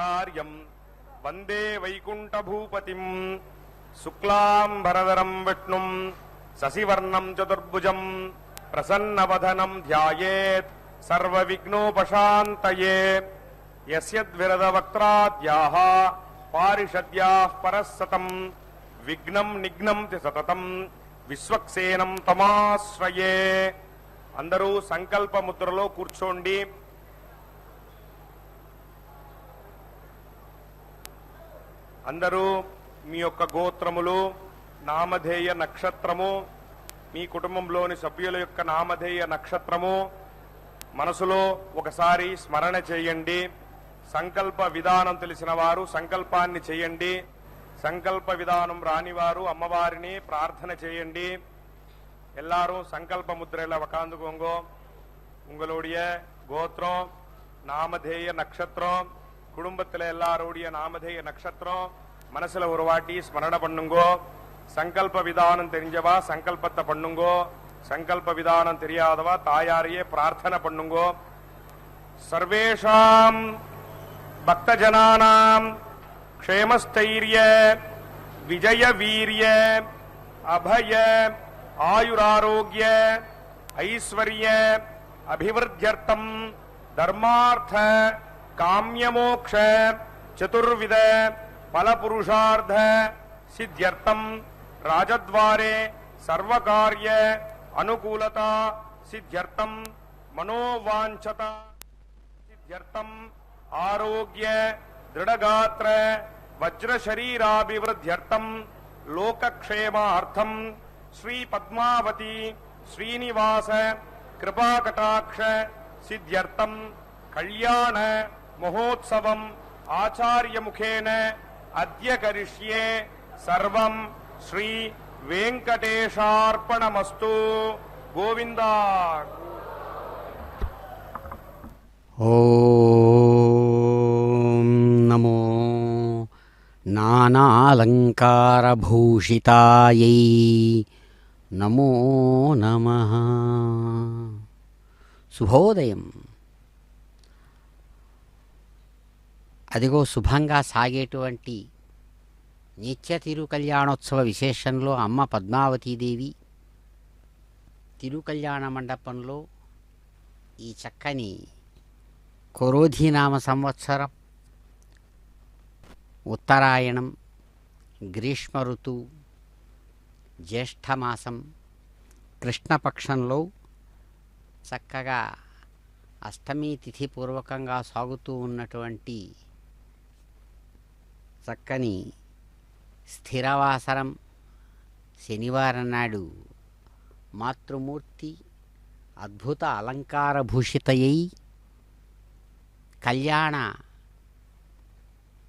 శంకరాచార్యం వందే వైకుంఠభూపతిం శుక్లాంబరధరం విష్ణుం శశివర్ణం చతుర్భుజం ప్రసన్నవదనం ధ్యాయేత్ సర్వవిఘ్నోపశాంతయే యస్యద్విరదవక్త్రాద్యాః పారిషద్యాః పరస్సతం విఘ్నం నిఘ్నం సతతం విశ్వక్సేనం తమాశ్రయే. అందరూ సంకల్ప ముద్రలో కూర్చోండి. అందరూ మీ యొక్క గోత్రములు, నామధేయ నక్షత్రము, మీ కుటుంబంలోని సభ్యుల యొక్క నామధేయ నక్షత్రము మనసులో ఒకసారి స్మరణ చేయండి. సంకల్ప విధానం తెలిసిన వారు సంకల్పాన్ని చేయండి. సంకల్ప విధానం రానివారు అమ్మవారిని ప్రార్థన చేయండి. எல்லாரும் சங்கல்ப முத்திரையில உக்காந்துக்கோங்க. உங்களுடைய கோத்திரம், நாமதேய நட்சத்திரம், குடும்பத்தில் எல்லாருடைய நாமதேய நட்சத்திரம் மனசுல ஒரு வாட்டி ஸ்மரண பண்ணுங்கோ. சங்கல்ப விதானம் தெரிஞ்சவா சங்கல்பத்தை பண்ணுங்கோ. சங்கல்ப விதானம் தெரியாதவா தாயாரையே பிரார்த்தனை பண்ணுங்கோ. சர்வேஷாம் பக்தஜனானாம் க்ஷேமஸ்தைர்ய விஜய வீரிய அபய आयुरारोग्य ऐश्वर्य अभिवृद्ध्यर्थम धर्मार्थ काम्यमोक्ष चतुर्विध फलपुरुषार्थ सिद्ध्यर्थम राजद्वारे सर्वकार्य अनुकूलता सिद्ध्यर्थम मनोवांछता सिद्ध्यर्थम आरोग्य दृढ़गात्र वज्रशरीराभिवृद्ध्यर्थम लोकक्षेमार्थम श्री पद्मावती श्रीनिवास कृपाकटाक्ष सिद्ध्यर्थम कल्याण महोत्सवम आचार्य मुखेन अद्य करिष्ये सर्वं श्री वेंकटेशार्पणमस्तु. गोविंदा. ओम नमो नानालंकारभूषितायै నమో నమః. శుభోదయం. అదిగో శుభంగా సాగేటువంటి నిత్య తిరుకల్యాణోత్సవ విశేషంలో అమ్మ పద్మావతీదేవి తిరుకల్యాణ మండపంలో ఈ చక్కని కొరోధినామ సంవత్సరం ఉత్తరాయణం గ్రీష్మ ఋతువు జ్యేష్ఠమాసం కృష్ణపక్షంలో చక్కగా అష్టమి తిథి పూర్వకంగా సాగుతూ ఉన్నటువంటి చక్కని స్థిరవాసరం శనివారం నాడు మాతృమూర్తి అద్భుత అలంకారభూషితయై కళ్యాణ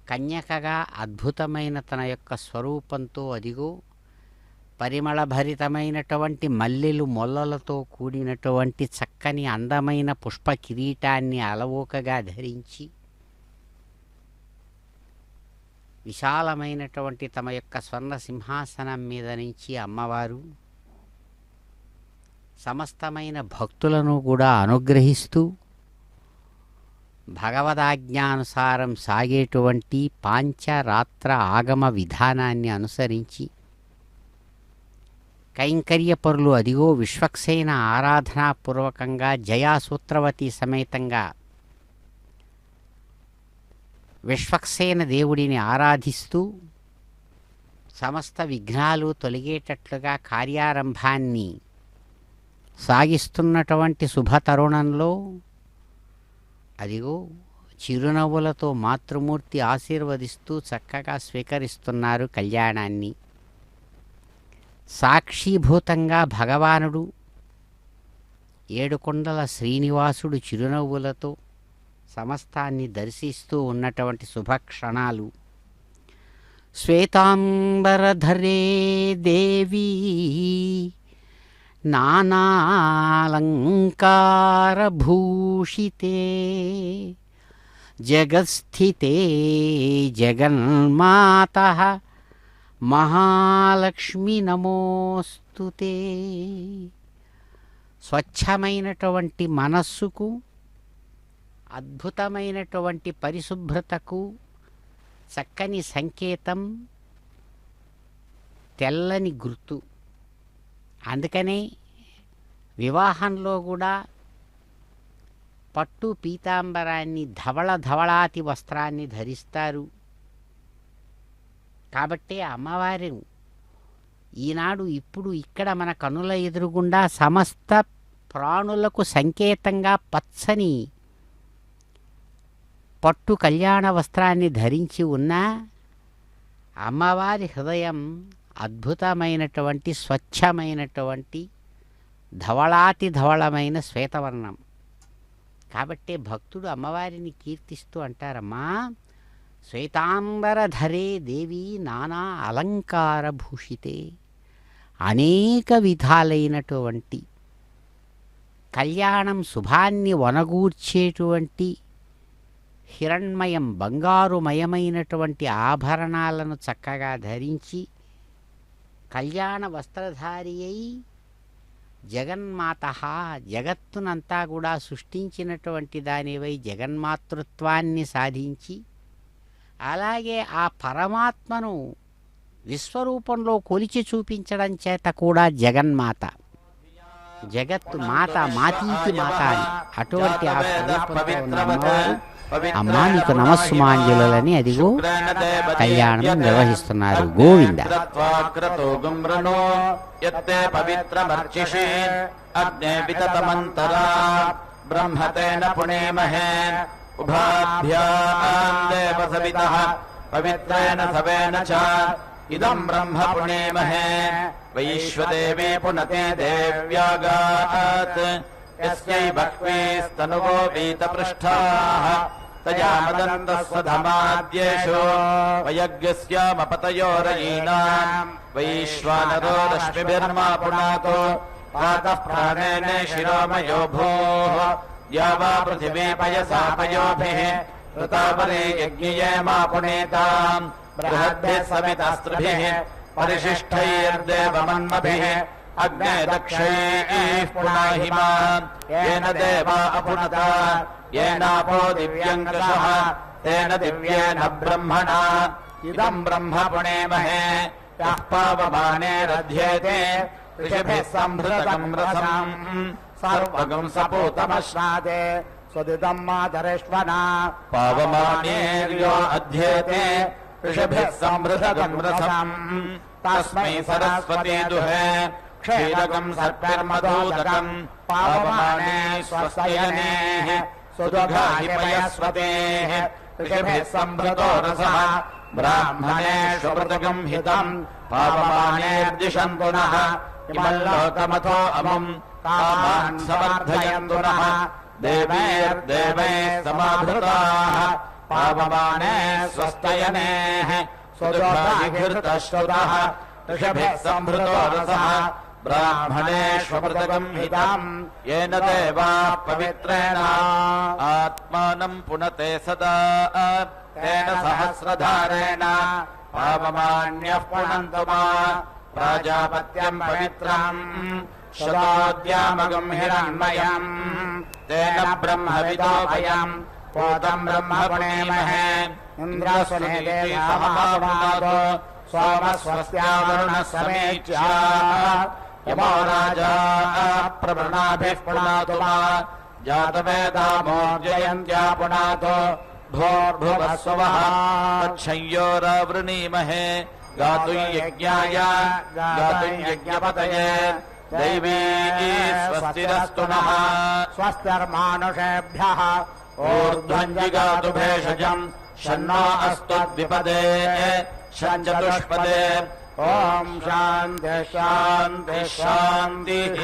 కన్యకగా అద్భుతమైన తన యొక్క స్వరూపంతో అదిగో పరిమళభరితమైనటువంటి మల్లెలు మొల్లలతో కూడినటువంటి చక్కని అందమైన పుష్ప కిరీటాన్ని అలవోకగా ధరించి విశాలమైనటువంటి తమ యొక్క స్వర్ణ సింహాసనం మీద నుంచి అమ్మవారు సమస్తమైన భక్తులను కూడా అనుగ్రహిస్తూ భగవదాజ్ఞానుసారం సాగేటువంటి పాంచరాత్ర ఆగమ విధానాన్ని అనుసరించి కైంకర్యపరులు అదిగో విశ్వక్సేన ఆరాధనాపూర్వకంగా జయాసూత్రవతి సమేతంగా విశ్వక్సేన దేవుడిని ఆరాధిస్తూ సమస్త విఘ్నాలు తొలగేటట్లుగా కార్యారంభాన్ని సాగిస్తున్నటువంటి శుభతరుణంలో అదిగో చిరునవ్వులతో మాతృమూర్తి ఆశీర్వదిస్తూ చక్కగా స్వీకరిస్తున్నారు కళ్యాణాన్ని. సాక్షీభూతంగా భగవానుడు ఏడుకొండల శ్రీనివాసుడు చిరునవ్వులతో సమస్తాన్ని దర్శిస్తూ ఉన్నటువంటి శుభక్షణాలు. శ్వేతాంబరధరే దేవి నానాలంకారభూషితే జగత్స్థితే జగన్మాతః మహాలక్ష్మి నమోస్తుతే. స్వచ్ఛమైనటువంటి మనస్సుకు, అద్భుతమైనటువంటి పరిశుభ్రతకు, చక్కని సంకేతం, తెల్లని గుర్తు. అందుకనే వివాహంలో కూడా పట్టు పీతాంబరాన్ని, ధవళాతి వస్త్రాన్ని ధరిస్తారు. కాబట్టే అమ్మవారు ఈనాడు ఇప్పుడు ఇక్కడ మన కనుల ఎదురుగుండా సమస్త ప్రాణులకు సంకేతంగా పచ్చని పట్టు కళ్యాణ వస్త్రాన్ని ధరించి ఉన్న అమ్మవారి హృదయం అద్భుతమైనటువంటి స్వచ్ఛమైనటువంటి ధవళమైన శ్వేతవర్ణం. కాబట్టే భక్తుడు అమ్మవారిని కీర్తిస్తూ అంటారమ్మా, శ్వేతాంబరధరే దేవి నానా అలంకార భూషితే. అనేక విధాలైనటువంటి కళ్యాణం శుభాన్ని వనగూర్చేటువంటి హిరణ్మయం, బంగారుమయమైనటువంటి ఆభరణాలను చక్కగా ధరించి కళ్యాణ వస్త్రధారి అయి జగన్మాత, జగత్తునంతా కూడా సృష్టించినటువంటి దానివై జగన్మాతృత్వాన్ని సాధించి, అలాగే ఆ పరమాత్మను విశ్వరూపంలో కొలిచి చూపించడం చేత కూడా జగన్మాత, జగత్తు మాత, మాతీకి మాత అని అటువంటి ఆ స్వరూపంతో ఉన్న అమ్మవారు అమ్మా నీకు నమస్సుమాంజలులని అదిగో కళ్యాణం నిర్వహిస్తున్నారు. గోవింద. బ్రహ్మతేన పుణేమహే ఉభాభ్యాం దేవ సవితః పవిత్రేణ సవేన చ ఇదం బ్రహ్మ పుణేమహే వైశ్వదేవే పునతే దేవ్యాగాత్ యస్యై బహ్వీస్తనువో వీతపృష్ఠాః తయా మదంతస్వధమాద్యేషు వయజ్ఞస్యామపతయోరయీనాం వైశ్వానరో రశ్మిభిర్మా పునాతో పాతః ప్రాణేన శిరోమయో భూః యావా పృథివీ పయసా పయోభిః ఋతాపరే యజ్ఞయేమా పునేతాం బృహద్భిः సమితాస్త్రిభిः పరిశిష్టైర్దేవమన్మభిः అగ్నే దక్షైః పునాహిమా येन देवा अपुनता येनापो दिव्यङ्कषः तेन दिव्येन ब्रह्मणा इदम् ब्रह्म पुणेमहे यः पावमानेरध्येते ऋषिभिः सम्भृतकम् रसम् सर्वगम् सपूतमश्नाते स्वदितम् मातरेष्वना पावमानेर्यो अध्येते ऋषिभिः सम्भृतकम् रसम् तस्मै सरस्वती दुहे क्षीरकम् सर्पिर्मधूदकम् पावमाने स्वस्तयनेः सुदुघाहि पयस्वतेः ऋषिभिः सम्भृतो रसः ब्राह्मणेषु मृतकम् हितम् पावमानेर्दिशन्तु नः इमल्लोकमथो अमुम् कामान् समर्थयन्तु नः देवैर्देवैः समाभृताः पावमाने स्वस्तयनेः सुदुघाहि घृतश्रुतः ऋषिभिः सम्भृतो रसः ब्राह्मणेष्वमृतकम् हितम् येन देवाः पवित्रेण आत्मानम् पुनते सदा तेन सहस्रधारेण पावमान्यः पुनन्तु मा प्राजापत्यम् पवित्रम् शतोद्यामगम् हिरण्मयम् तेन ब्रह्मविदो भयम् पूतम् ब्रह्म पुणेमहे इन्द्रसुने देवामापुनातो सोमस्वस्यावरुणः समेच्या यमो राजा प्रवृणाभिः पुनातु मा जातवेदामोर्जयन्त्या पुनातो भोर्भुवः स्वः तच्छंयोरावृणीमहे गातुम् यज्ञाय गातुम् यज्ञपतये दैवी स्वस्तिरस्तु नः स्वस्तिर्मानुषेभ्यः ऊर्ध्वम् जिगातु भेषजम् शन्नो अस्तु द्विपदे शञ्चतुष्पदे ॐ शान्ति शान्ति शान्तिः।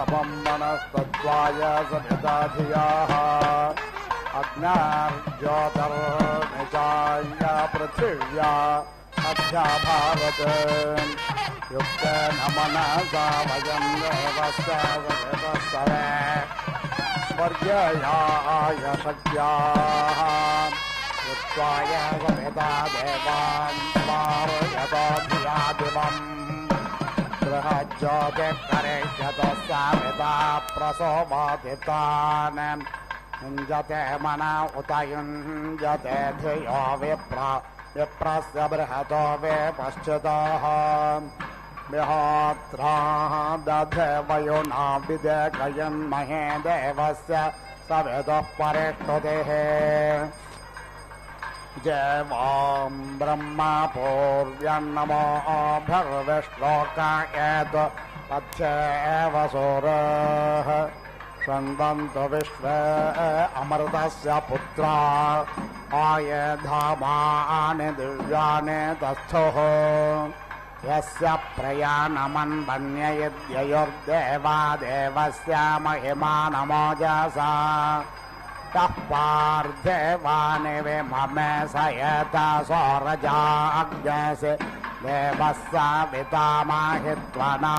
समं मनस्तत्त्वाय सविताधियाः अग्न्यार्ज्योतिर्निचाय पृथिव्या अभ्या भारत युक्तेन मनसा वयं देवस्य सवितस्तवे स्वर्गयाय शक्याः युक्त्वाय सविता देवान् स्वारयतो धियादिवम् बृहज्योतिर्करिष्यतः सविता प्रसोमादितान् युञ्जते मन उत युञ्जते धियो विप्रस्य बृहतो विपश्चितः विहोत्राः दधे वयुना विदेकयन्महे देवस्य सवितुः परिष्टुतिः जैवां ब्रह्मा पूर्व्यन्नमो भर्विश्लोकायेत पथ्येव सूरः शृण्वन्तु विश्वे अमृतस्य पुत्रा आयधामानि दिव्यानि तस्थुः यस्य प्रयाणमन्वन्ययद्ययोर्देवा देवस्य महिमानमोजसा तः पार्थिवानि विममे स यथा सौरजाग्न्यस्य देवः सविता माहित्वना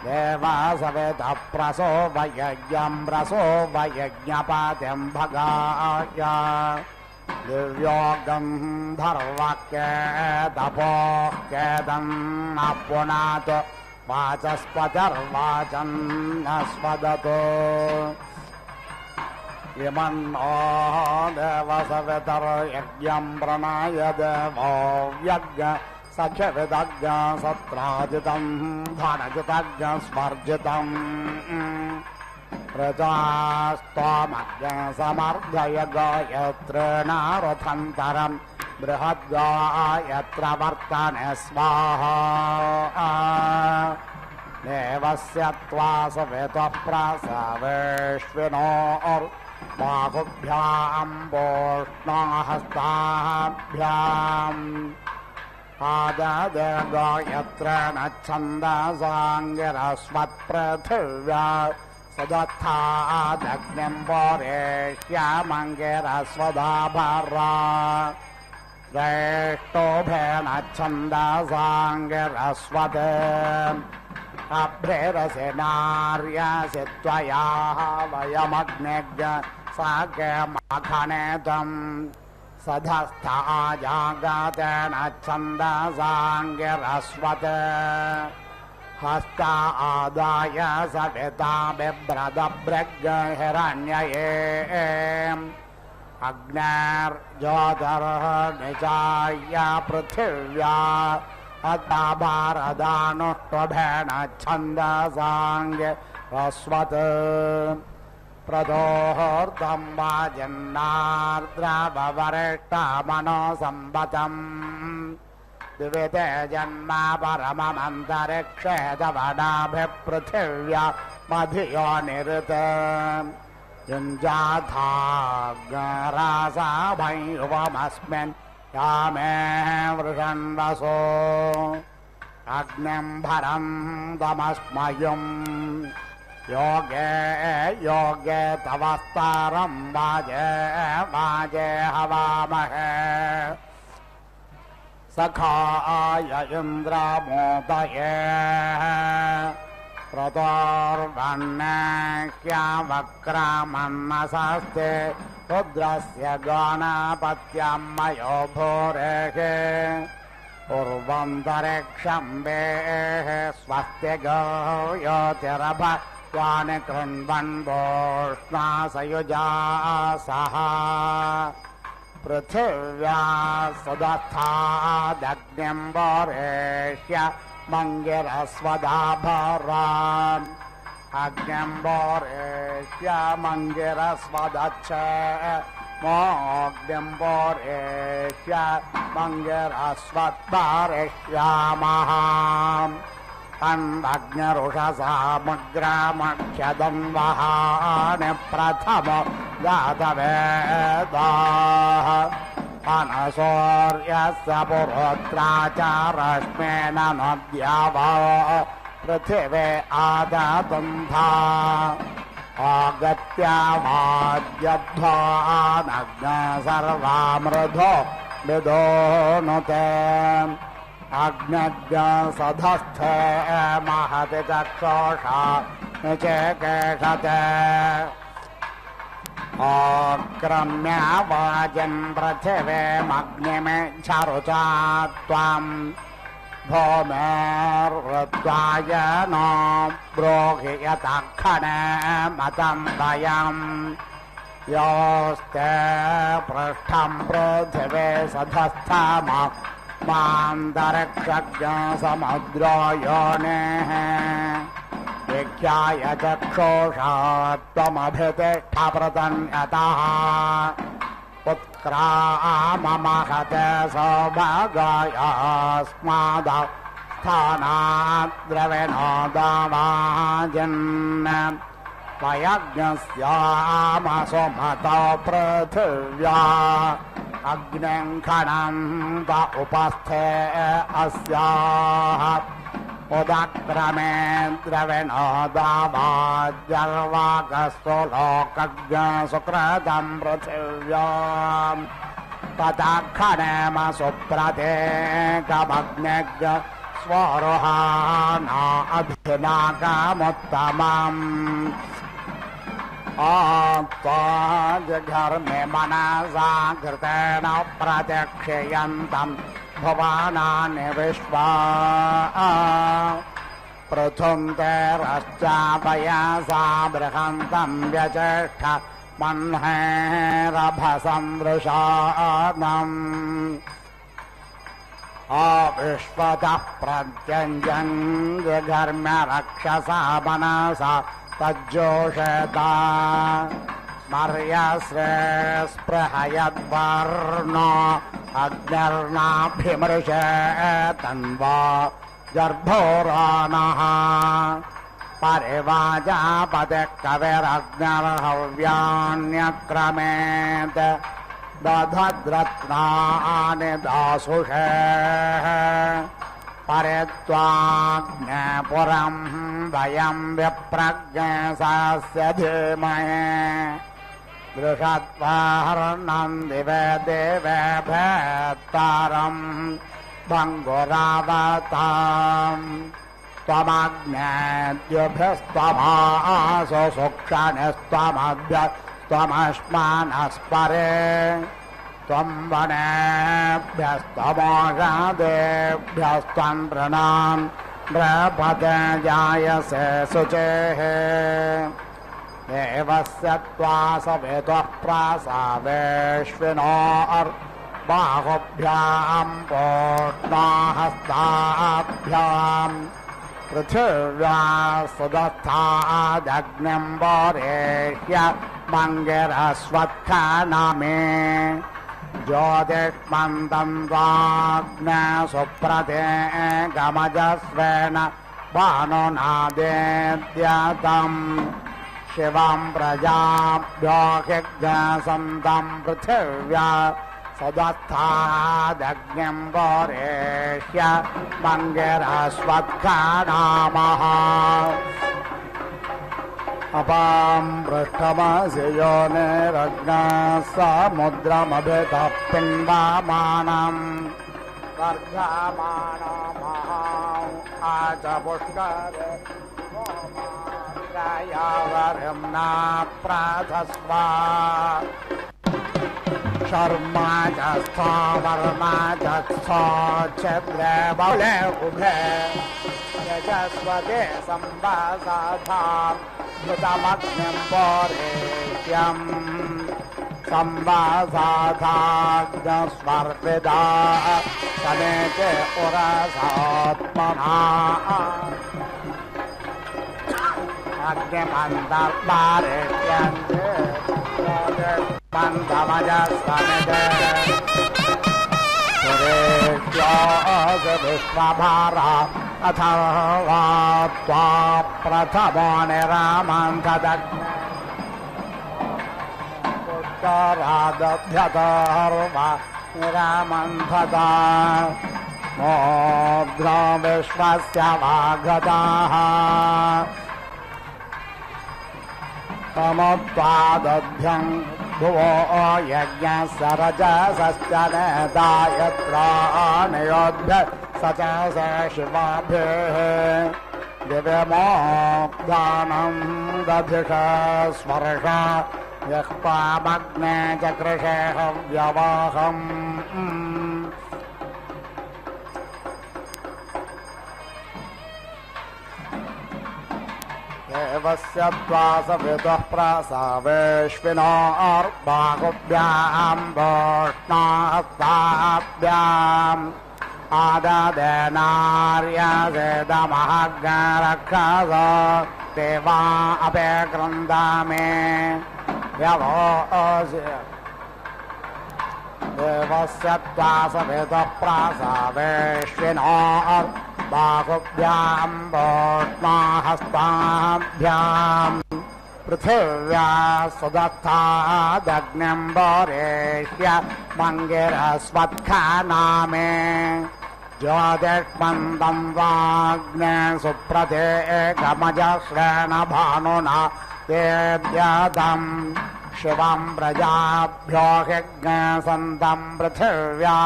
देवा सवितः प्रसोवयज्ञं प्रसोवयज्ञपतिं भगाय दिव्यो गन्धर्वकेतपोः केदन्न पुनात् वाचस्पतिर्वाचन्नस्पदतो इमन्नो देवसवितर्यज्ञं प्रणय देवो यज्ञ सख्यविदज्ञ सत्राजितं धनजितज्ञ स्वर्जितम् प्रजास्त्वमज्ञ समर्धय गायत्रेणारथन्तरं बृहद्गायत्र वर्तने स्वाहा देवस्य त्वा सवितः प्रसवेष्विनोर्बाहुभ्यां वोष्णहस्ताभ्याम् आददेगायत्र न छन्दसाङ्गिरस्वत्पृथिव्या सदत्थादग्निं वरेष्यामङ्गिरस्वदाभरा ज्येष्ठोभेन छन्दसाङ्गिरस्वत् अभ्रेरसि नार्यसि त्वया वयमग्निज्ञ साकमखनेतम् सधस्थाजागतेन छन्दसाङ्गिरस्वत् हस्ता आदाय सविता बिभ्रदभृग्हिरण्यये अग्नेर्ज्योतिर्निचाय पृथिव्या अथा भारदानुष्टुभेन छन्दसाङ्गिरस्वत् प्रदोहोर्धं वाजन्नार्द्रावरिष्ठमनोसम्पतम् दिविते जन्म परममन्तरिक्षे दवडाभिपृथिव्या मधियो निरुत युञ्जाथाग्रासाभैवमस्मिन् यामे वृषन्वसो अग्निं भरं दमस्मयुम् योगे योगे तवस्तारं वाजे वाजे हवामहे सखाय इन्द्रमोदये प्रतोर्वन्नेक्यावक्रामन्नसस्ते रुद्रस्य गानापत्यं मयो भूरेः उर्वन्तरिक्षं वेः स्वस्तिगो योतिरभत्वानि कृण्वन् वोष्णासयुजा सह पृथिव्या सदस्थादग्निं वरेष्य मङ्गिरस्वदाभरा अग्निं वरेष्य मङ्गिरस्वदच्छ मोऽग्निं वरेष्य मङ्गिरस्वद्वारिष्यामः अन्वग्निरुषसामुग्रामक्षदन्वहानि प्रथमो जातवेदाः अनसौर्यस्य पुरोत्रा च रश्मेन नद्यावा पृथिवे आदतुन्धा आगत्यावाद्यध्वानग्न सर्वामृधो विदोनुते अग्नज्ञ सधस्थे महति चक्षुषा निचेकेशते आक्रम्य वाजन् पृथिवीमग्निमिच्छरुचा त्वाम् भूमेर्वृत्वाय नो ब्रूहि यतक्षणे मतं वयम् योऽस्ते पृष्ठं पृथिवे सधस्थमान्तरिक्षज्ञ समुद्रो योनेः विख्याय चक्षुषा त्वमभितिष्ठ पृतन्यतः उत्क्राममहते सौभागायास्माद स्थानाद्रविणोदवाजन् वयज्ञस्यामसुमतो पृथिव्या अग्निं खणन्त उपस्थे अस्याः उदक्रमे द्रविणोदवाजर्वाकस्तु लोकज्ञ सुकृतं पृथिव्याम् ततक्षणेम सुप्रतेकमग्निज्ञ स्वरुहाना अभिनाकमुत्तमम् आत्वाजघर्मे मनसा कृतेन प्रत्यक्षयन्तम् भुवनानि विश्वा पृथुन्तेरश्चापयसा बृहन्तं व्यचेष्ट मह्नेरभसं वृषादम् आविश्वतः प्रत्यञ्जङ्घर्म्य रक्षसा मनसा तज्जोषता स्मर्यस्रे स्पृहयद्वर्णो अग्निर्नाभिमृशे तन्वा गर्भोरानः परिवाजापदे कविरग्निर्हव्यान्यक्रमेत् दधद्रत्नानि दासुषे परित्वाग्नेपुरं वयं विप्रज्ञे सस्य धीमहि दृशत्वाहर्णं दिवे देवे भेत्तारम् भङ्गुरावताम् त्वमग्नेद्युभिस्त्वमासु सूक्ष्मनिस्त्वमभ्यस्त्वमश्मानस्परे त्वं वनेभ्यस्त्वमोषादेभ्यस्त्वं नृणां नृपते जायसे शुचेः देवस्य त्वा सवितुः प्रासावेश्विनोर्बाहुभ्यां पोष्णाहस्ताभ्यां पृथिव्या सुदत्तादग्निं वरेह्य मङ्गिरस्वत्थनमे ज्योतिष्मन्तं वाग्ने सुप्रते गमजस्वेन भानुनादेद्यतम् शिवं प्रजाभ्यो हिग्सन्तं पृथिव्या सदत्तादग्निं वरेह्य मङ्गिरस्वत्थनामः अपां पृष्ठमसि योनिरग्नः समुद्रमभितः पिन्वामानम् वर्धमानमः आच पुष्करे यावरं न प्राधस्वा शर्मा च स्थावर्मा च छिद्रे बले उभे यजस्वते संवासाधां धृतमग्निं पौरेह्यं संवासाधाग्नस्वर्विदा समेते उरसात्मना अग्निमन्तर्पारेह्यन्ते मन्दमजस्तमिते सुरेभ्योऽसि विश्वभारा अथवा त्वा प्रथमो निरामन्थदग्ने उत्तरादभ्यतर्वा निरामन्थदा मोद्रा विश्वस्य वागताः तमत्वादभ्यं भुवो यज्ञस्य रजसश्च नेता यत्राणयोऽभ्यः स च स शिवाभिः दिव्यमोक्तानं दधिष स्वर्ष यः पामग्ने चकृषे हव्यवाहम् देवस्य त्वासविदुः प्रसवेश्विनोर्बाहुभ्यां वोष्णास्ताभ्याम् आददेनार्यसेदमहग्रक्षस देवा अपे क्रन्दामे यवोऽसि देवस्य त्वासविदुः प्रसवेश्विनोर् बाहुभ्यां वोष्णाहस्ताभ्याम् पृथिव्या सुदत्तादग्न्यम्बरेष्य मङ्गिरस्वत्खानामे ज्योतिष्मन्दं वाग्ने सुप्रथे गमजश्रेणभानुना तेभ्यदं शिवं प्रजाभ्यो हिज्ञसन्तं पृथिव्या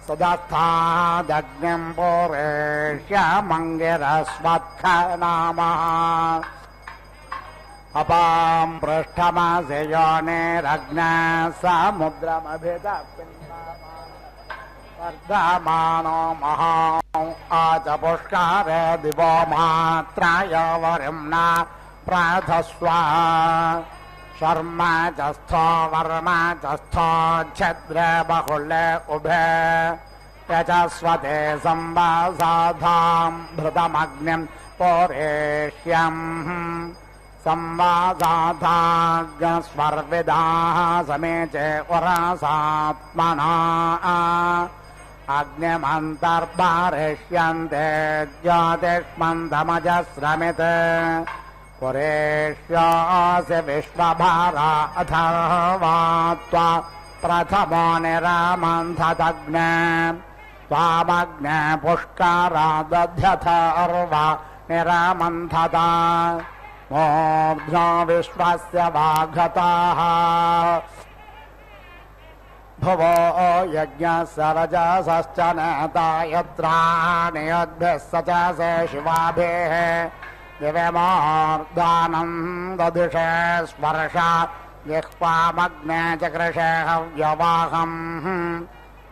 सुदत्तादग्निं पुरेष्य मङ्गिरस्वत्खनामः अपां पृष्ठमसि योनिरग्ने समुद्रमभिदपिण्डमानो महां आच पुष्कारे दिवो मात्राय वरिम्ना प्राधस्व शर्म च स्थो वर्म च स्थो छद्रे बहुले उभे यचस्वते संवासाधां भृतमग्निं पौरेष्यम् संवासाधाग्स्वर्विदाः समेचे वरासात्मना अग्निमन्तर्पारेष्यन्ते ज्योतिष्मन्तमजस्रमिते पुरेष्यास्य विश्वभारा अथवा त्वा प्रथमो निरामन्थदग्ने त्वामग्ने पुष्कारा दध्यथर्वा निरामन्थता मोर्ध्ना विश्वस्य वाघताः भुवो यज्ञस्य रजसश्च नेता यत्राणयोद्भिः स च स शिवाभिः दिव्यमोर्धानं दधिषे स्पर्श जिह्वामग्ने चकृषे हव्यवाहम्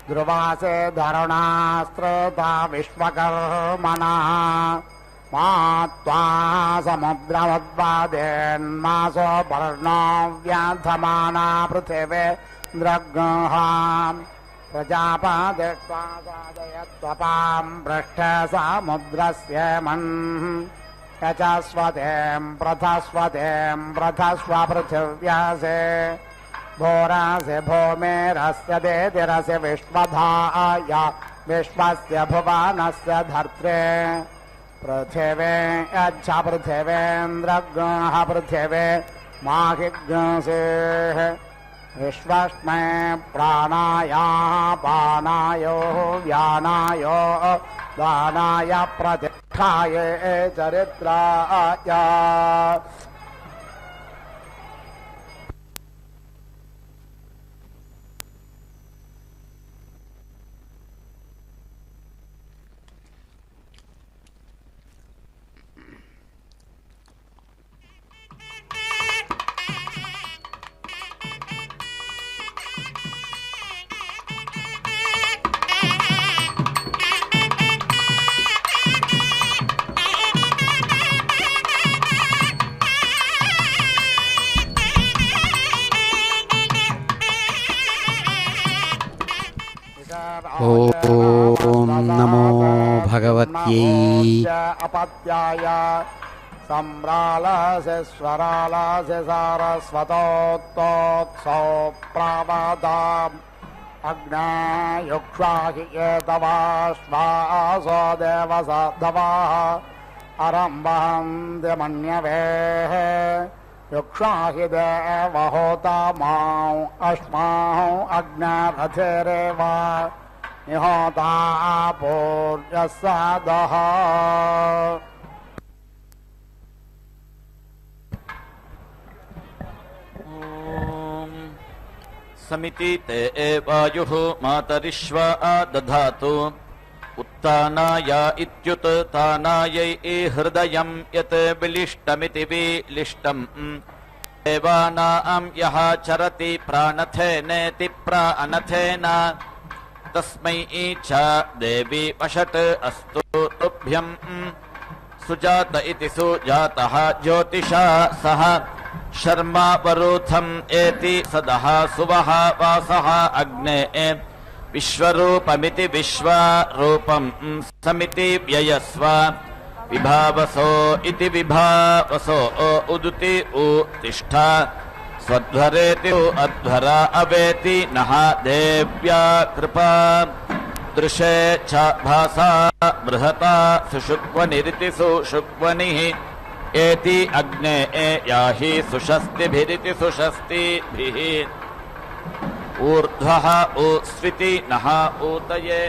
ध्रुवासे धरुणास्त्रता विश्वकर्मणः मा त्वा समुद्रमुद्वादेन्मासो पर्णो व्याधमाना पृथिवे द्रग्हाम् प्रजापादित्वा सादयत्वपां पृष्ठे समुद्रस्य मन् यचस्वतें प्रथस्व पृथिव्यासे भोरासे भूमेरस्य देतिरस्य विश्वधाय विश्वस्य भुवनस्य धर्त्रे पृथिवे यच्छ पृथिवेन्द्रग्रह पृथिवे माहिग्रसेः विश्वस्मै प्राणायापानायो व्यानायो दानाय प्रतिष्ठाय चरित्राय ఓం నమో భగవత్యై अपत्याय सम्रालासे स्वरालासे सारस्वतोत्तोत्सौ प्रावादाम् अग्नायुक्ष्वाहि एतवाश्वासो देवसाधवाः अरम्भन्ति मन्यवेः युक्ष्वाहि देवहोता मां अश्माहं अग्नरथेरेव నిహోతా పూర్యస్సదః समिति ते वायुः मातरिश्वा दधातु उत्तानाय इत्युत्तानायै हृदयम् यत् विलिष्टमिति विलिष्टम् देवानाम् यः चरति प्राणथेनेति प्राणथेन तस्मै च देवी वषट् अस्तु तुभ्यम् सुजात इति सुजातः ज्योतिषा सह शर्मा वरूथम् एति सदः सुवः वासः अग्ने विश्वरूपमिति विश्वरूपम् समिति व्ययस्व विभावसो इति विभावसो उदुति उत्तिष्ठ स्वध्वरेति अध्वरा अवेति नः देव्या कृपा दृशे च भासा बृहता सुषुक्वनिरिति सुषुक्वनिः एति अग्ने याहि सुषस्तिभिरिति सुषस्तिभिः ऊर्ध्वः उस्विति नः ऊतये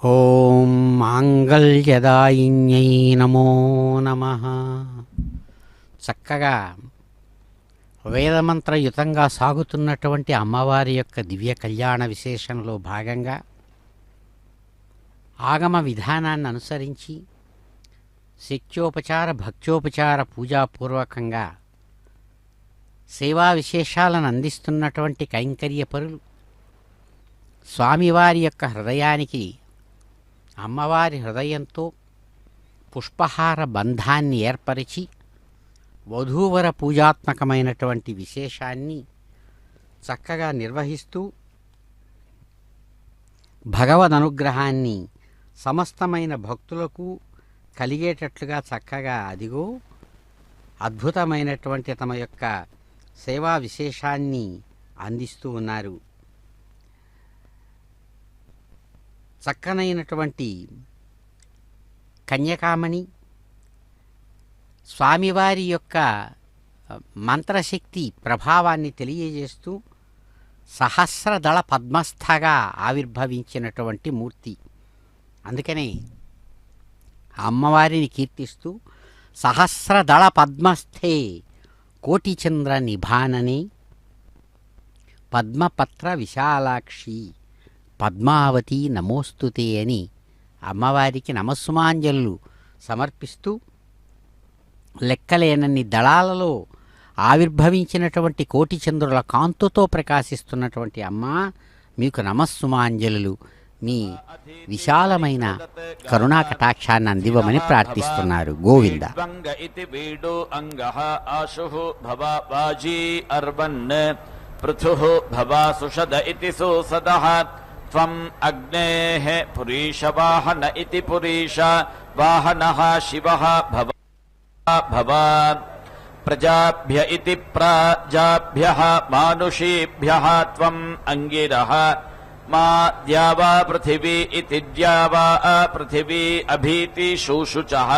ఓం మాంగళ్యదాయిన్యై నమో నమః. చక్కగా వేదమంత్రయుతంగా సాగుతున్నటువంటి అమ్మవారి యొక్క దివ్య కళ్యాణ విశేషంలో భాగంగా ఆగమ విధానాన్ని అనుసరించి శక్త్యోపచార భక్త్యోపచార పూజాపూర్వకంగా సేవా విశేషాలను అందిస్తున్నటువంటి కైంకర్యపరులు స్వామివారి యొక్క హృదయానికి అమ్మవారి హృదయంతో పుష్పహార బంధాన్ని ఏర్పరిచి వధూవర పూజాత్మకమైనటువంటి విశేషాన్ని చక్కగా నిర్వహిస్తూ భగవద్ అనుగ్రహాన్ని సమస్తమైన భక్తులకు కలిగేటట్లుగా చక్కగా అదిగో అద్భుతమైనటువంటి తమ యొక్క సేవా విశేషాన్ని అందిస్తూ ఉన్నారు. చక్కనైనటువంటి కన్యకామణి స్వామివారి యొక్క మంత్రశక్తి ప్రభావాన్ని తెలియజేస్తూ సహస్రదళ పద్మస్థగా ఆవిర్భవించినటువంటి మూర్తి. అందుకనే అమ్మవారిని కీర్తిస్తూ సహస్రదళ పద్మస్థే కోటిచంద్ర నిభాననే పద్మపత్ర విశాలాక్షి పద్మావతి నమోస్తుతే అని అమ్మవారికి నమస్సుమాంజలు సమర్పిస్తూ లెక్కలేనన్ని దళాలలో ఆవిర్భవించినటువంటి కోటిచంద్రుల కాంతుతో ప్రకాశిస్తున్నటువంటి అమ్మ మీకు నమస్సుమాంజలు, మీ విశాలమైన కరుణా కటాక్షాన్ని అందివ్వమని ప్రార్థిస్తున్నారు. గోవింద. పృథుః భవాసుషద ఇతి సుసదః త్వం అగ్నేః పురీషవాహన ఇతి పురీష వాహనః శివః భవాన్ ప్రజాభ్య ఇతి ప్రాజాభ్యః మానుషీభ్యః త్వం అంగిరః మా ద్యావా పృథివీ ఇతి ద్యావా పృథివీ అభీతి శూషుచః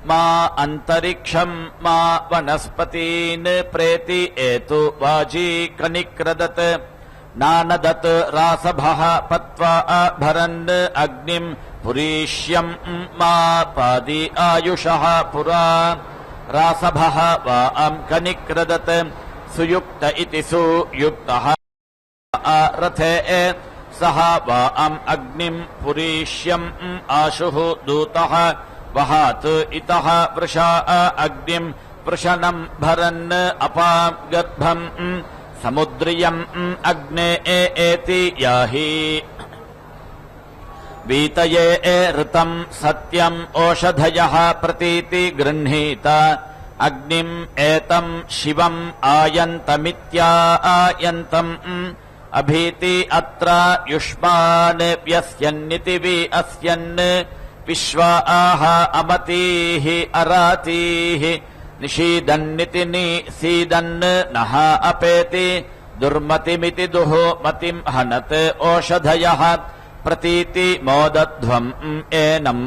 మా అంతరిక్షం మా వనస్పతీన్ ప్రేతి ఏతు వాజీ కనిక్రదత్ నానదత్ రాసభః పత్వా భరన్ అగ్నిం పురీష్యం మా పాది ఆయుషః పురా రాసభః వాం కనిక్రదత్ సుయుక్త ఇతి సుయుక్తః రథే సహ వాం అగ్నిం పురీష్యం ఆశుః దూతః వహాత్ ఇతః వృషా అగ్నిం వృషణం భరన్ అపాం గర్భం సముద్రియం అగ్నే ఏతి యాహి వీతయే ఋతం సత్యం ఓషధయః ప్రతీతి గృహ్ణీత అగ్నిం ఏతం శివం ఆయంతమిత్యాయంతం అభీతి అత్ర యుష్మాన్ వ్యస్యన్నితి వి అస్యన్ విశ్వా ఆహ అమతీః అరాతీః నిషీదన్నితి నిసీదన్ నః అపేతి దుర్మతిమితి దుఃమతిం హనత్ ఓషధయః ప్రతీతి మోదధ్వం ఏనం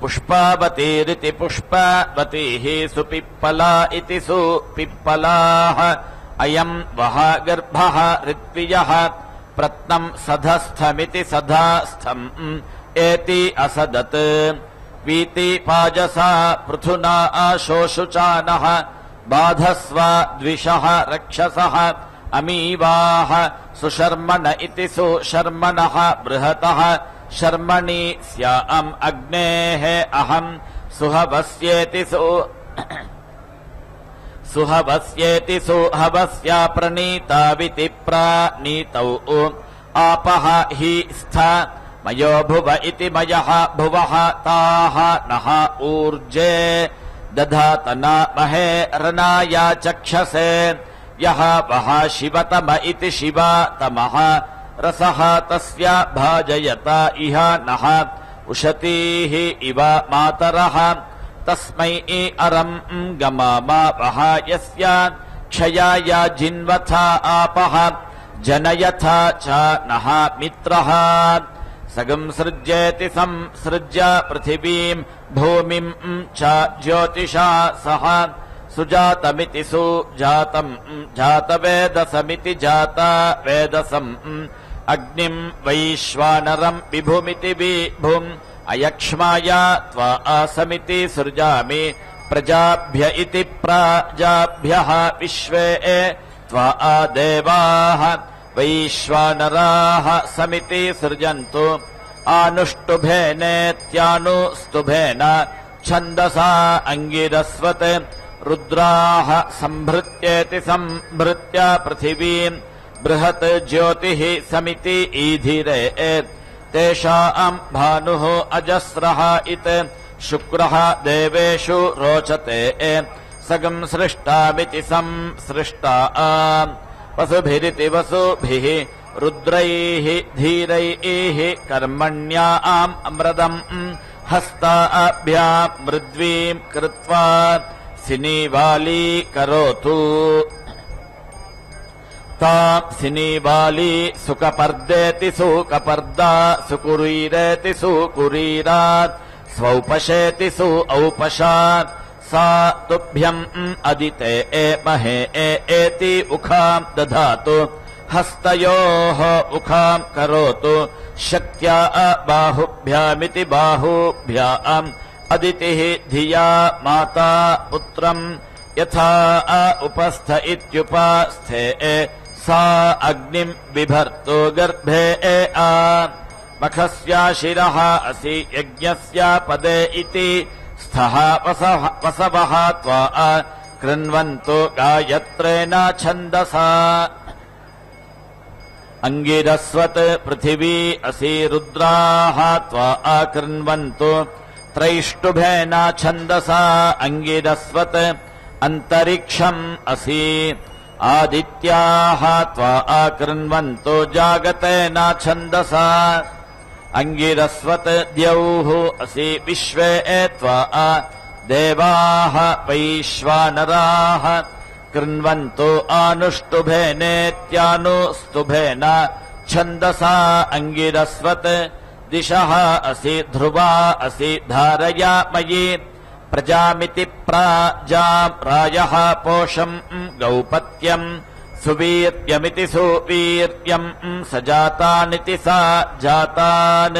पुष्पावतीरिति पुष्पावतीः सुपिप्पला इति सुपिप्पलाः अयम् वः गर्भः ऋत्वियः प्रत्नम् सधस्थमिति सधास्थम् एति असदत् वीति पाजसा पृथुना आशोषुचानः बाधस्व द्विषः रक्षसः अमीवाः सुशर्मण इति सुशर्मणः बृहतः शर्मणि स्याम् अग्नेः अहम् सुहवस्येति सुहवस्या प्रणीताविति प्रानीतौ आपः हि स्थ मयो भुव इति मयः भुवः ताः नः ऊर्जे दधातना महे रनाया चक्षसे यः वः शिवतम इति शिवातमः रसः तस्य भाजयत इह नः उशतीः इव मातरः तस्मै अरम् गमामा वः यस्य क्षयाय जिन्वथ आपः जनयथ च नः मित्रः सगम् सृज्येति संसृज्य पृथिवीम् भूमिम् च ज्योतिषा सह सुजातमिति सुजातम् जातवेदसमिति जातवेदसम् अग्निम् वैश्वानरम् विभुमिति विभुम् अयक्ष्माय त्वा आसमिति सृजामि प्रजाभ्य इति प्राजाभ्यः विश्वे त्वा देवाः वैश्वानराः समिति सृजन्तु आनुष्टुभेनेत्यानुस्तुभेन छन्दसा अङ्गिरस्वत् रुद्राः सम्भृत्येति सम्भृत्य पृथिवीम् बृहत् ज्योतिः समिति ईधिरे तेषाम् भानुः अजस्रः इत शुक्रः देवेषु रोचते सगम् सृष्टामिति संसृष्टा वसुभिरिति वसुभिः रुद्रैः धीरैः कर्मण्याम् अमृतम् हस्ताभ्याम् मृद्वीम् कृत्वा सिनीवाली करोतु ताम् सिनीवाली सुकपर्देति सुकपर्दा सुकुरीरेति सुकुरीरात् स्वौपशेति सु औपशात् सा तुभ्यम् अदिते महे एति उखाम् दधातु हस्तयोः उखाम् करोतु शक्त्या बाहुभ्यामिति बाहुभ्याम् अदितिः धिया माता पुत्रम् यथा उपस्थ इत्युपास्थे सा अग्निम् बिभर्तु गर्भे मखस्या शिरः असि यज्ञस्य पदे इति स्थः वसवः त्वा कृण्वन्तु गायत्रेण छन्दसा अङ्गिरस्वत् पृथिवी असि रुद्राः त्वा कृण्वन्तु त्रैष्टुभेन छन्दसा अङ्गिरस्वत् अन्तरिक्षम् असि आदित्याः त्वा कृण्वन्तु जागतेन छन्दसा अङ्गिरस्वत् द्यौः असि विश्वे त्वा देवाः वैश्वानराः कृण्वन्तु आनुष्टुभेनेत्यानुस्तुभेन छन्दसा अङ्गिरस्वत् दिशः असि ध्रुवा असि धारयामयि प्रजामिति प्राजाम् रायः पोषम् गौपत्यम् सुवीर्यमिति सुवीर्यम् सजातानिति सा जातान्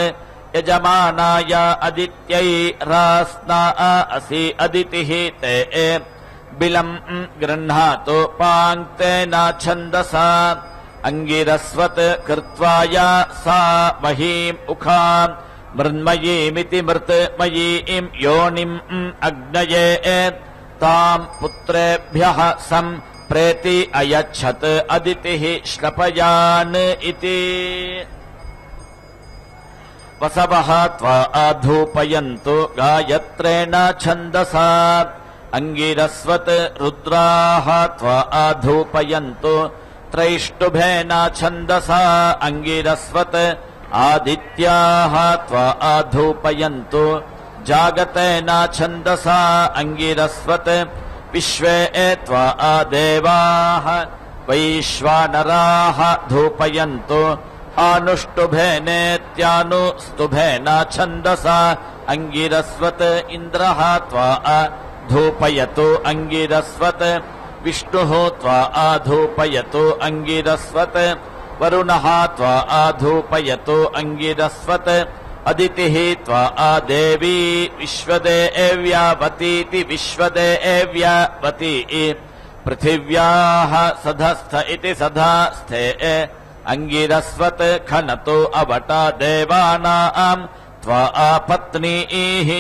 यजमानाय अदित्यै रास्ना असि अदितिः ते बिलम् गृह्णातु पाङ्क्तेन छन्दसा अङ्गिरस्वत् कृत्वाय सा महीम् उखाम् मृन्मयीमिति मृत्मयीम् योनिम् अग्नये ताम् पुत्रेभ्यः सम्प्रेति अयच्छत् अदितिः श्लपयान् इति वसवः त्वा आधूपयन्तु गायत्रेण छन्दसा अङ्गिरस्वत् रुद्राः त्वा आधूपयन्तु त्रैष्टुभेन छन्दसा अङ्गिरस्वत् आदित्याः त्वा आधूपयन्तु जागतेन छन्दसा अङ्गिरस्वत् विश्वे त्वा देवाः वैश्वानराः धूपयन्तु आनुष्टुभेनेत्यानुस्तुभेन छन्दसा अंगिरस्वत् इंद्रः त्वा धूपयतु अंगिरस्वत् विष्णुः त्वा धूपयतु अंगिरस्वत् वरुणः त्वा धूपयतु अंगिरस्वत् अदितिः त्वा देवी विश्वदेव्यावतीति विश्वदेव्यावती पृथिव्याः सधस्थ इति सधास्थे अंगिरस्वत् खनतो अवटा देवानाम् त्वा पत्नीः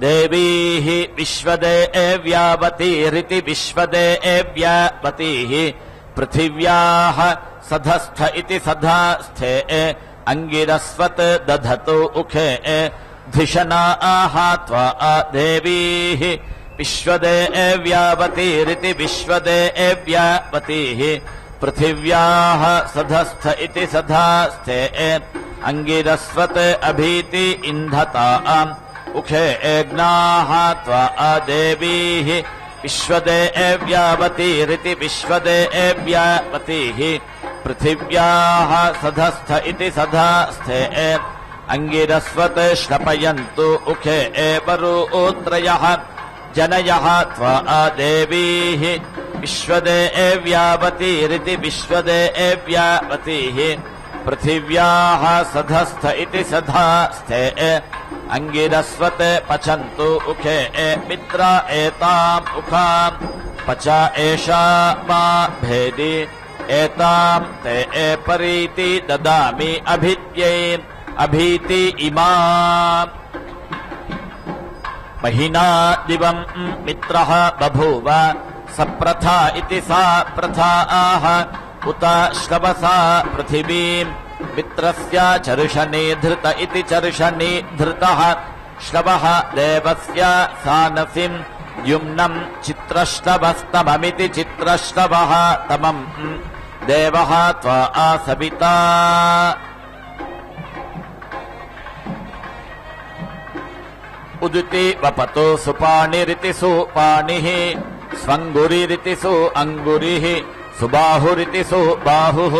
देवीः विश्वदेव्यावतीरिति विश्वदेव्यावतीः पृथिव्याः सधस्थ इति सधास्थे अंगिरस्वत् दधतु उखे धिषणाः त्वा देवीः विश्वदेव्यावतीरिति विश्वदेव्यावतीः पृथिव्याः सधस्थ इति सधास्थे अंगिरस्वत् अभीति इंधताम् उखे एग्नाः त्वा देवीः विश्वदेव्यावतीरिति विश्वदेव्यावतीः पृथिव्याः सधस्थ इति सधास्थे अंगिरस्वत् श्रपयन्तु उखे वरुत्रयः जनयः त्वा देवीः विश्वदेव्यावतीरिति विश्वदेव्यावतीः पृथिव्याः सधस्थ इति सधास्थे अंगिरस्वत् पचन्तु उखे मित्रा एताम् उखाम् पच एषा मा भेदि एताम् ते परीति ददामि अभित्यै अभीति इमाम् महिना दिवम् मित्रः बभूव सप्रथा इति सा प्रथा आह उत श्रवसा पृथिवीम् मित्रस्य चर्षणी धृत इति चर्षणी धृतः श्रवः देवस्य सानसिम् युम्नम् चित्रश्रवस्तममिति चित्रश्रवः तमम् देवः त्वा सविता उदिति वपतो सुपाणिरिति सुपाणिः स्वङ्गुरिरिति सु अङ्गुरिः सुबाहुरिति सुबाहुः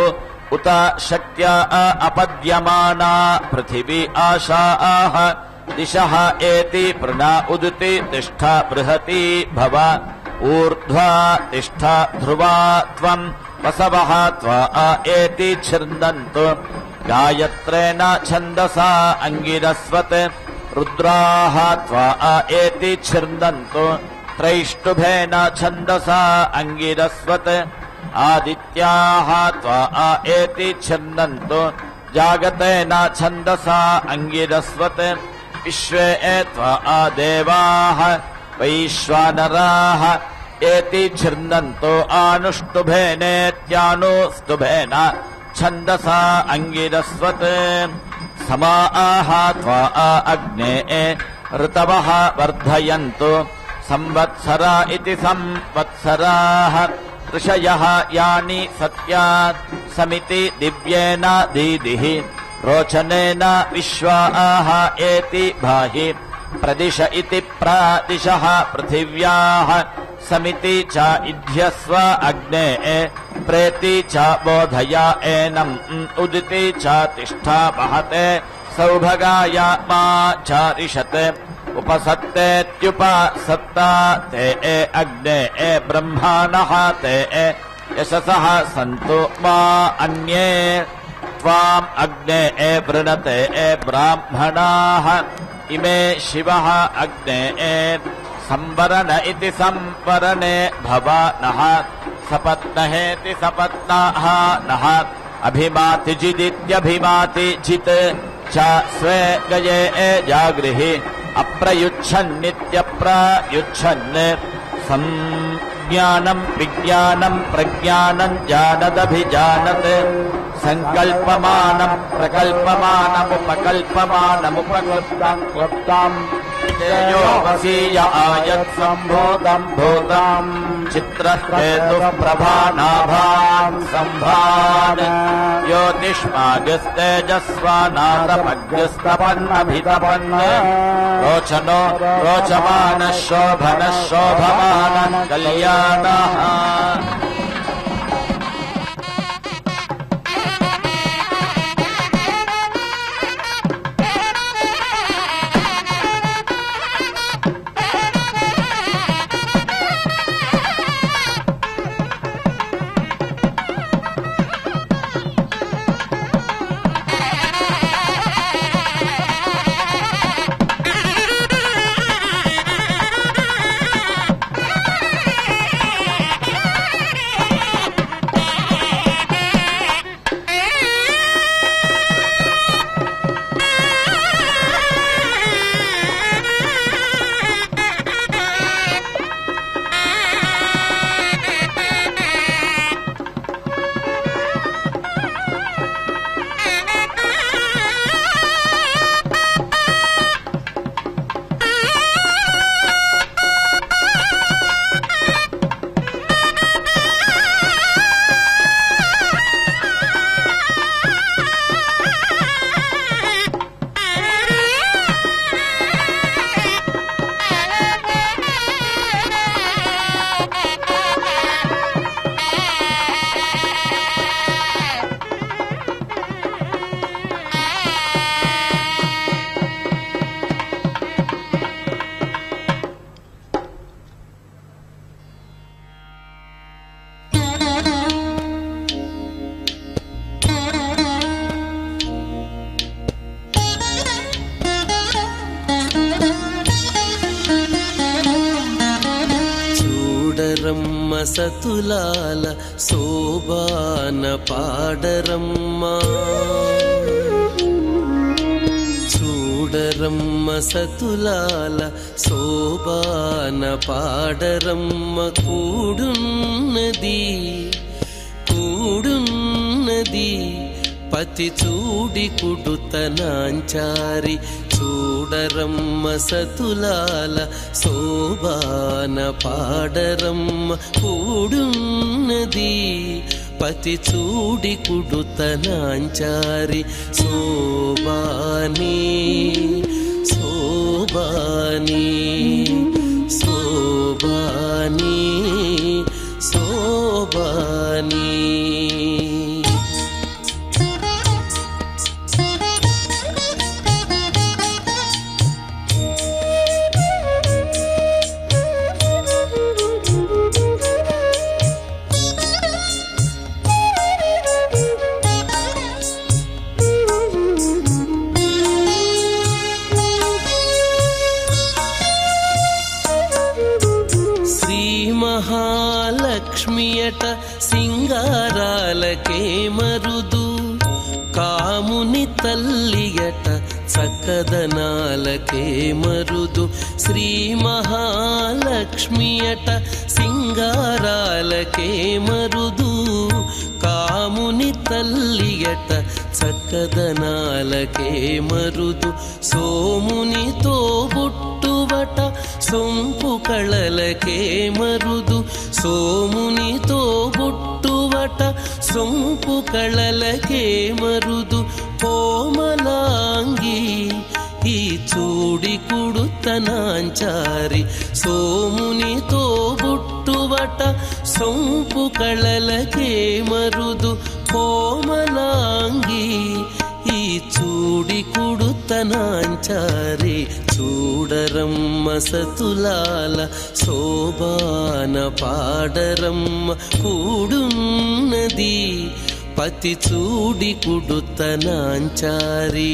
उत शक्त्या अपद्यमाना पृथिवी आशाः दिशः एति प्रणा उदिति तिष्ठ बृहती भव ऊर्ध्वा तिष्ठ ध्रुवा त्वम् वसवः त्वा एति छिन्दन्तु गायत्रेण छन्दसा अंगिरस्वत् रुद्राः त्वा एति छिन्दन्तु त्रैष्टुभेन छन्दसा अंगिरस्वत् आदित्याः त्वा एति छिन्दन्तु जागतेन छन्दसा अंगिरस्वत् विश्वे त्वा देवाः वैश्वानराः एति छिन्दन्तु आनुष्टुभेनेत्यानुस्तुभेन छन्दसा अंगिरस्वत् समाः त्वा अग्ने ऋतवः वर्धयन्तु संवत्सरा इति संवत्सराः ऋषयः यानि सत्यात् समिति दिव्येन दीदिः रोचनेन विश्वाः एति भाहि प्रदिश इति प्रादिशः पृथिव्याः समिति च इध्यस्व अग्ने प्रेति च बोधया एनम् उदिति च तिष्ठा महते सौभगाय मा चारिषत् उपसत्तेत्युपसत्ता ते अग्ने ब्रह्माणः ते यशसः सन्तु मा अन्ये त्वाम् अग्ने वृणते ब्राह्मणाः इमे शिवः अग्ने संवरण इति संवरणे भवानः सपत्नहेति सपत्नाः नः अभिमाति जिदित्यभिमाति जित् च स्वे गये जागृहि अप्रयुच्छन्नित्यप्रयुच्छन् संज्ञानम् विज्ञानम् प्रज्ञानम् जानदभिजानत् संकल्पमानम् प्रकल्पमानमुपकल्पमानमुपकल्पम् क्लुप्ताम् तेजो वसीय आयत्सम्भूतम् भूताम् चित्रस्तेतुः प्रभानाभाम् सम्भान् ज्योतिष्मागस्तेजस्वानादमग्रस्तपन्नभितपन् रोचनो रोचमानः शोभनः शोभमानः कल्याणः సతులాల శోభాన పాడరమ్మ చూడరమ్మ సతులాల శోభాన పాడరమ్మ కూడున్నది పతి చూడి కుడుతనాంచారి చూడరమ్మ సతులాల శోభాన పాడరమ్మ కూడున్నది పతి చూడి కుడుతనాంచారి శోభాని శోభాని శోభాని శోభాని మహాలక్ష్మియట సింగారాలకే మరుదు కాముని తల్లియట చక్కదనాలకే మరుదు శ్రీ మహాలక్ష్మియట సింగారాలకే మరుదు కాముని తల్లియట చక్కదనాలకే మరుదు సోమునితో బుట్టువట సొంపు కళలకే మరుదు సోమునితో బుట్టువట సొంపు కళలకే మరుదు కోమలాంగి ఈ చూడి కుడుతనాంచారి సోమునితో బుట్టువట సొంపు కళలకే మరుదు కోమలాంగి ఈ చూడి కుడుతనాంచారి చూడరమ్మ సతులాల శోభాన పాడరమ్మ కూడున్నది పతి చూడి కుడుతనాంచారి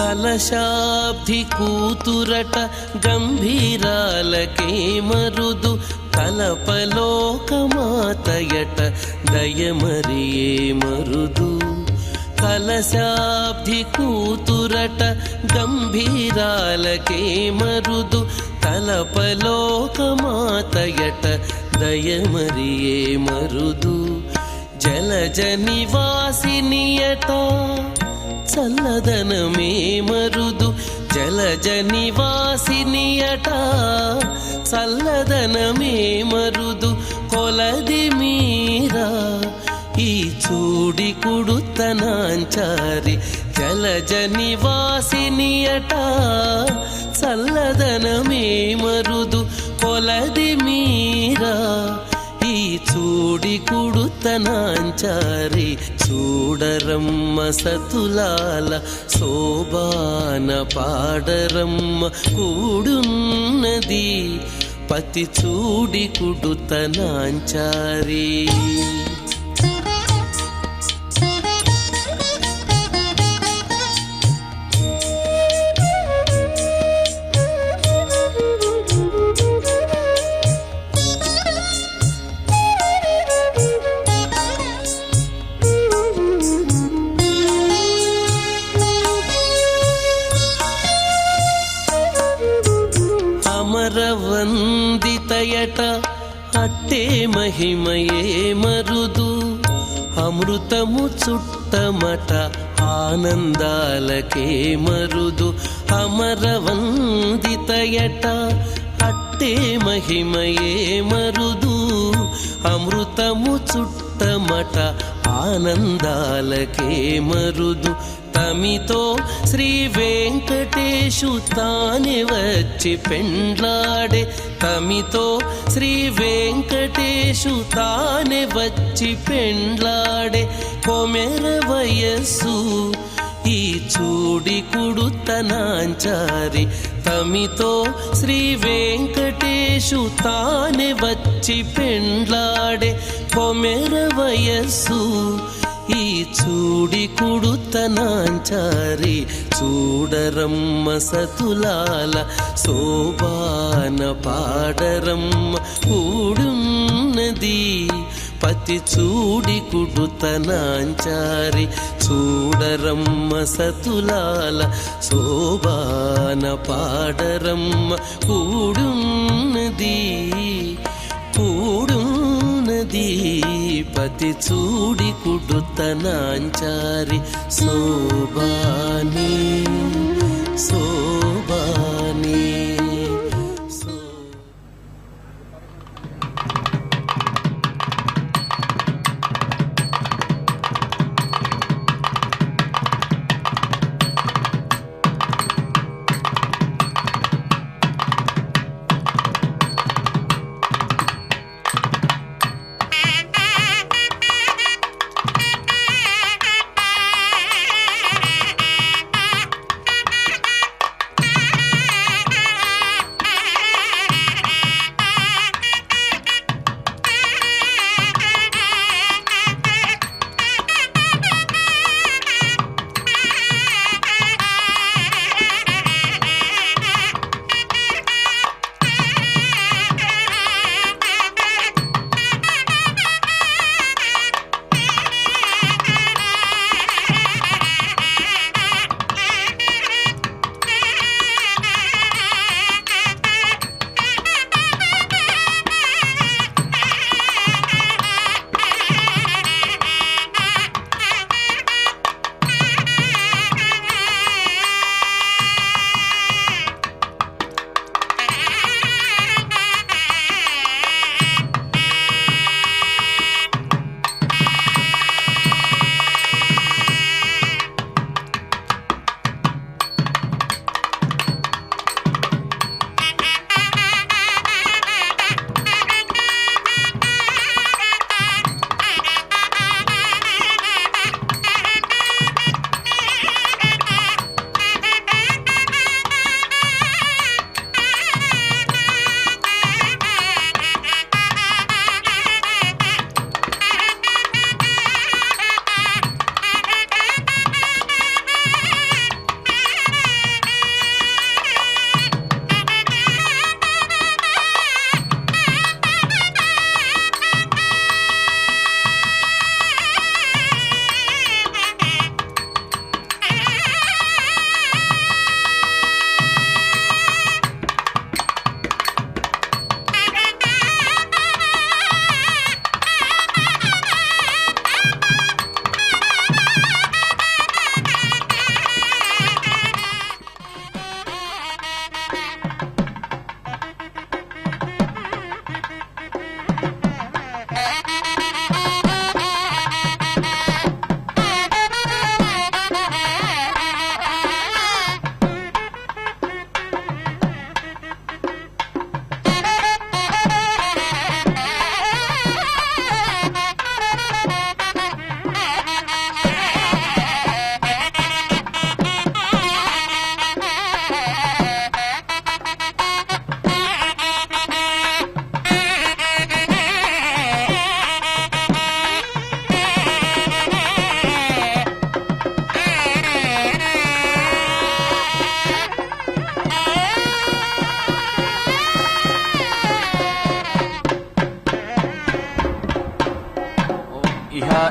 కలశాబ్ది కూతురట గంభీరాలకే మరుదు కలపలోకమాతయట దయమరియే మరుదు కలశాబ్ది కూతురట గంభీరాలకే మరుదు కలపలోకమాతయట దయమరియే మరుదు జలజ నివాసినియట చల్లదనమే మరుదు జలజ నివాసినియట చల్లదనమే మరుదు కొలది మీరా ఈ చూడి కుడుతనాంచారి జలజ నివాసినియట చల్లదనమే మరుదు కొలది మీరా ఈ చూడి కుడుతనాంచారి చూడరమ్మ సతులాల శోభాన పాడరమ్మ కూడున్నది పతి చూడి కుడుతనాంచారి అమరవందితయట అట్టే మహిమయే మరుదు అమృతము చుట్టమట ఆనందాలకే మరుదు అమరవందితయట అట్టే మహిమయే మరుదు అమృతము చుట్టమట ఆనందాలకే మరుదు తమితో శ్రీ వెంకటేశు తానే వచ్చి పెండ్లాడే తమితో శ్రీ వెంకటేశు వెంకటేశు తానే వచ్చి పెండ్లాడే కొమెర వయస్సు ఈ చూడి కుడుతనాంచారి తమితో శ్రీ వెంకటేశు తానే వచ్చి పెండ్లాడే కొమెర వయస్సు ఈ చూడి కుడుతనాంచారి చూడరమ్మ సతులాల శోభాన పాడరమ్మ కూడున్నది పతి చూడి కుడుతనాంచారి చూడరమ్మ సతులాల శోభాన పాడరమ్మ కూడున్నది పతి చూడి కుడుతనాంచారి శోభాని శోభాని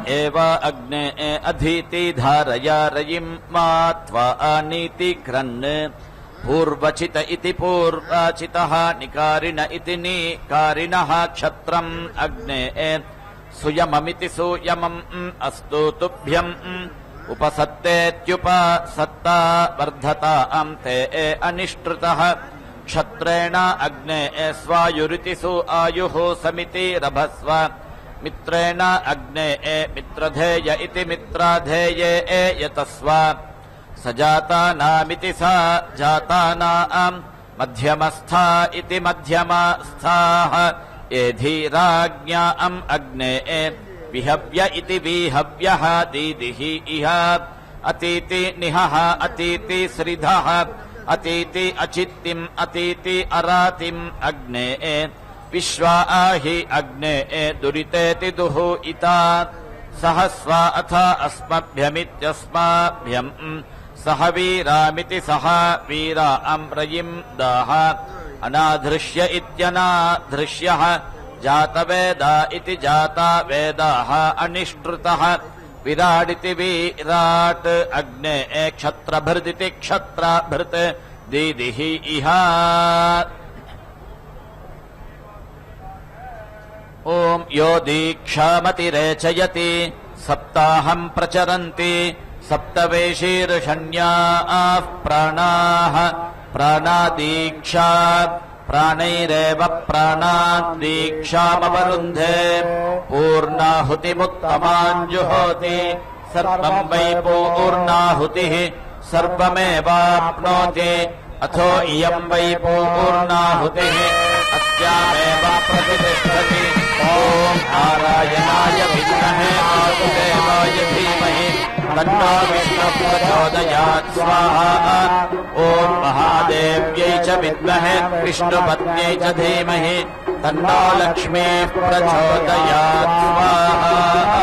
एव अग्ने अधीति धारया रयिम् मा त्वा आनीति क्रन् पूर्वचित इति पूर्वाचितः निकारिण इति निकारिणः क्षत्रम् अग्ने सुयममिति सुयमम् अस्तु तुभ्यम् उपसत्तेत्युपसत्ता वर्धताम् ते अनिष्टृतः क्षत्रेण अग्ने स्वायुरिति सु आयुः समिति रभस्व मित्रेण अग्ने मित्रधेय इति मित्राधेये यतस्व सजातानामिति सा जातानाम् मध्यमस्था इति मध्यमस्थाः एधीराज्ञाम् अग्ने विहव्य इति विहव्यः दीदिः इह अतीति निहः अतीति श्रिधः अतीति अचित्तिम् अतीति अरातिम् अग्ने विश्वा हि अग्ने दुरितेति दुः इता सहस्वा अथ अस्मभ्यमित्यस्माभ्यम् सह वीरामिति सह वीरा अम्रयिम् दाः अनाधृष्य इत्यनाधृष्यः जातवेदा इति जाता वेदाः अनिष्टृतः विराडिति विराट् अग्ने क्षत्रभृदिति क्षत्रभृत् दीदिः इह ॐ यो दीक्षामतिरेचयति सप्ताहम् प्रचरन्ति सप्तवेशीर्षण्याः प्राणाः प्राणादीक्षा प्राणैरेव प्राणादीक्षामवरुन्धे पूर्णाहुतिमुत्तमाञ्जुहोति सर्वम् वै पूर्णाहुतिः सर्वमेवाप्नोति अथो इयम् वै पूर्णाहुतिः अस्यामेव प्रतिष्ठति ॐ नारायणाय विद्महे वासुदेवाय धीमहि तन्नो विष्णुः प्रचोदयात् स्वाहा ॐ महादेव्यै च विद्महे विष्णुपत्न्यै च धीमहि तन्नो लक्ष्मीः प्रचोदयात् स्वाहा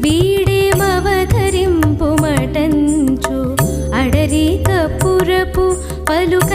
వీడేమవతరింపు మటంచు అడరి కప్పురపు పలుక